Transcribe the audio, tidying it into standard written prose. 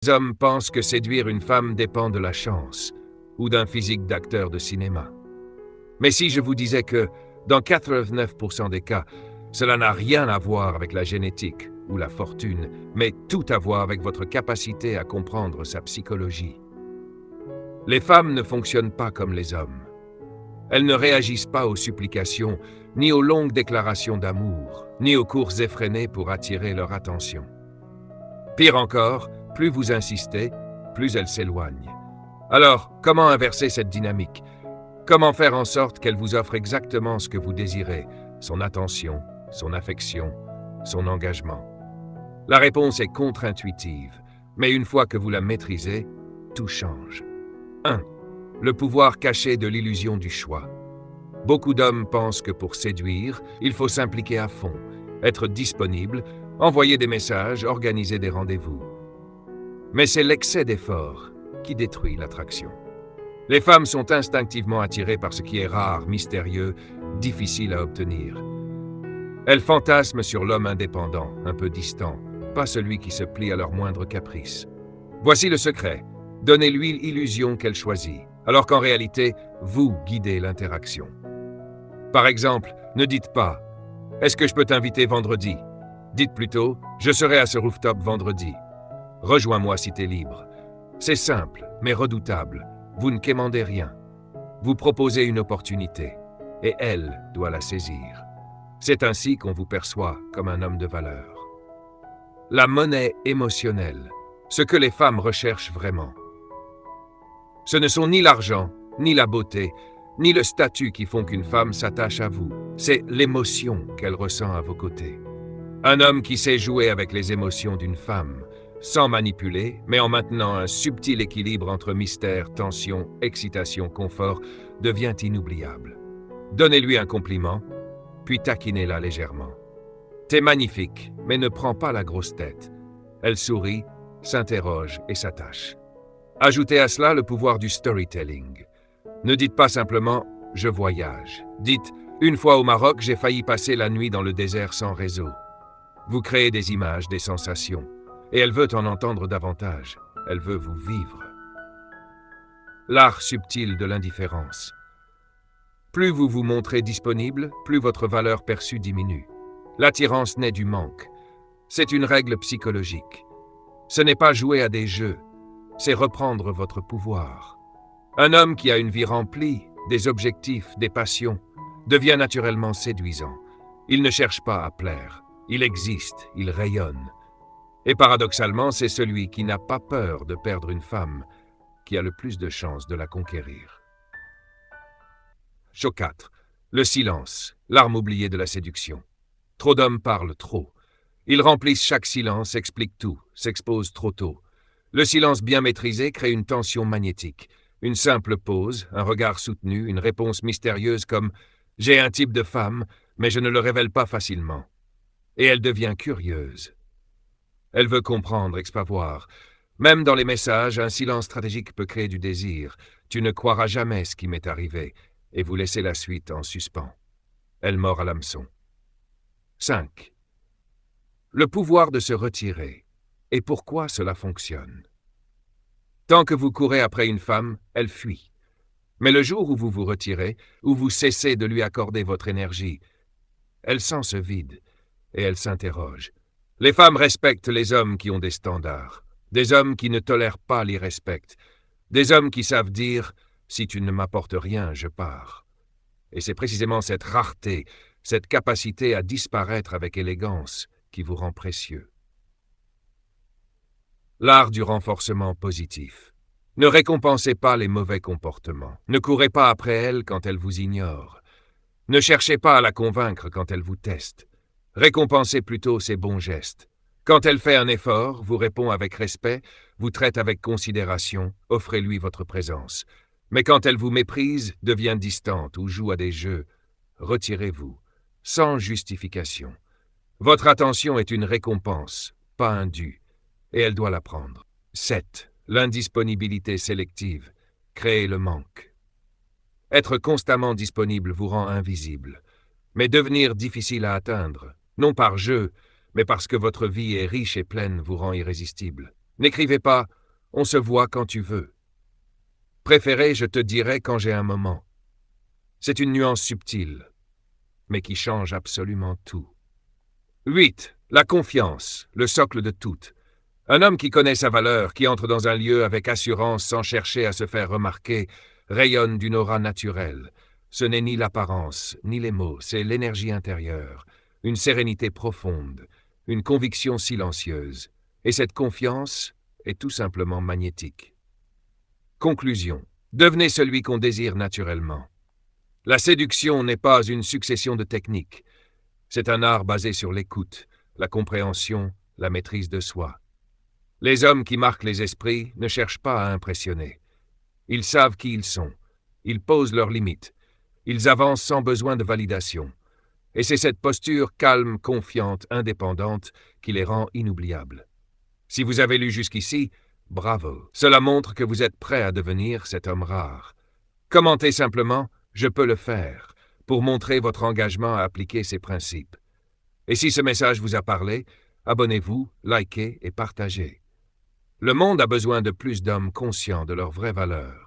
hommes pensent que séduire une femme dépend de la chance ou d'un physique d'acteur de cinéma. Mais si je vous disais que, dans 89% des cas, cela n'a rien à voir avec la génétique ou la fortune, mais tout à voir avec votre capacité à comprendre sa psychologie. Les femmes ne fonctionnent pas comme les hommes. Elles ne réagissent pas aux supplications, ni aux longues déclarations d'amour, ni aux courses effrénées pour attirer leur attention. Pire encore, plus vous insistez, plus elles s'éloignent. Alors, comment inverser cette dynamique? Comment faire en sorte qu'elle vous offre exactement ce que vous désirez, son attention, son affection, son engagement? La réponse est contre-intuitive, mais une fois que vous la maîtrisez, tout change. 1. Le pouvoir caché de l'illusion du choix. Beaucoup d'hommes pensent que pour séduire, il faut s'impliquer à fond, être disponible, envoyer des messages, organiser des rendez-vous. Mais c'est l'excès d'effort qui détruit l'attraction. Les femmes sont instinctivement attirées par ce qui est rare, mystérieux, difficile à obtenir. Elles fantasment sur l'homme indépendant, un peu distant, pas celui qui se plie à leur moindre caprice. Voici le secret. Donnez-lui l'illusion qu'elle choisit, alors qu'en réalité, vous guidez l'interaction. Par exemple, ne dites pas « Est-ce que je peux t'inviter vendredi ?» Dites plutôt « Je serai à ce rooftop vendredi. Rejoins-moi si t'es libre. » C'est simple, mais redoutable. Vous ne quémandez rien. Vous proposez une opportunité, et elle doit la saisir. C'est ainsi qu'on vous perçoit comme un homme de valeur. La monnaie émotionnelle, ce que les femmes recherchent vraiment. Ce ne sont ni l'argent, ni la beauté, ni le statut qui font qu'une femme s'attache à vous. C'est l'émotion qu'elle ressent à vos côtés. Un homme qui sait jouer avec les émotions d'une femme, sans manipuler, mais en maintenant un subtil équilibre entre mystère, tension, excitation, confort, devient inoubliable. Donnez-lui un compliment, puis taquinez-la légèrement. T'es magnifique, mais ne prends pas la grosse tête. Elle sourit, s'interroge et s'attache. Ajoutez à cela le pouvoir du storytelling. Ne dites pas simplement « je voyage ». Dites « une fois au Maroc, j'ai failli passer la nuit dans le désert sans réseau ». Vous créez des images, des sensations. Et elle veut en entendre davantage. Elle veut vous vivre. L'art subtil de l'indifférence. Plus vous vous montrez disponible, plus votre valeur perçue diminue. L'attirance naît du manque. C'est une règle psychologique. Ce n'est pas jouer à des jeux, c'est reprendre votre pouvoir. Un homme qui a une vie remplie, des objectifs, des passions, devient naturellement séduisant. Il ne cherche pas à plaire. Il existe, il rayonne. Et paradoxalement, c'est celui qui n'a pas peur de perdre une femme qui a le plus de chances de la conquérir. Choc 4. Le silence, l'arme oubliée de la séduction. Trop d'hommes parlent trop. Ils remplissent chaque silence, expliquent tout, s'exposent trop tôt. Le silence bien maîtrisé crée une tension magnétique. Une simple pause, un regard soutenu, une réponse mystérieuse comme « J'ai un type de femme, mais je ne le révèle pas facilement ». Et elle devient curieuse. Elle veut comprendre, expavoir. Même dans les messages, un silence stratégique peut créer du désir. Tu ne croiras jamais ce qui m'est arrivé, et vous laissez la suite en suspens. Elle mord à l'hameçon. 5. Le pouvoir de se retirer. Et pourquoi cela fonctionne? Tant que vous courez après une femme, elle fuit. Mais le jour où vous vous retirez, où vous cessez de lui accorder votre énergie, elle sent ce vide, et elle s'interroge. Les femmes respectent les hommes qui ont des standards, des hommes qui ne tolèrent pas l'irrespect, des hommes qui savent dire « si tu ne m'apportes rien, je pars ». Et c'est précisément cette rareté, cette capacité à disparaître avec élégance qui vous rend précieux. L'art du renforcement positif. Ne récompensez pas les mauvais comportements. Ne courez pas après elle quand elle vous ignore. Ne cherchez pas à la convaincre quand elle vous teste. Récompensez plutôt ses bons gestes. Quand elle fait un effort, vous répond avec respect, vous traite avec considération, offrez-lui votre présence. Mais quand elle vous méprise, devient distante ou joue à des jeux, retirez-vous, sans justification. Votre attention est une récompense, pas un dû, et elle doit la prendre. 7. L'indisponibilité sélective. Créer le manque. Être constamment disponible vous rend invisible, mais devenir difficile à atteindre, non par jeu, mais parce que votre vie est riche et pleine vous rend irrésistible. N'écrivez pas On se voit quand tu veux. Préféré, je te dirai quand j'ai un moment. C'est une nuance subtile, mais qui change absolument tout. 8. La confiance, le socle de tout. Un homme qui connaît sa valeur, qui entre dans un lieu avec assurance sans chercher à se faire remarquer, rayonne d'une aura naturelle. Ce n'est ni l'apparence, ni les mots, c'est l'énergie intérieure, une sérénité profonde, une conviction silencieuse. Et cette confiance est tout simplement magnétique. Conclusion. Devenez celui qu'on désire naturellement. La séduction n'est pas une succession de techniques. C'est un art basé sur l'écoute, la compréhension, la maîtrise de soi. Les hommes qui marquent les esprits ne cherchent pas à impressionner. Ils savent qui ils sont. Ils posent leurs limites. Ils avancent sans besoin de validation. Et c'est cette posture calme, confiante, indépendante qui les rend inoubliables. Si vous avez lu jusqu'ici, bravo. Cela montre que vous êtes prêt à devenir cet homme rare. Commentez simplement « Je peux le faire » pour montrer votre engagement à appliquer ces principes. Et si ce message vous a parlé, abonnez-vous, likez et partagez. Le monde a besoin de plus d'hommes conscients de leurs vraies valeurs.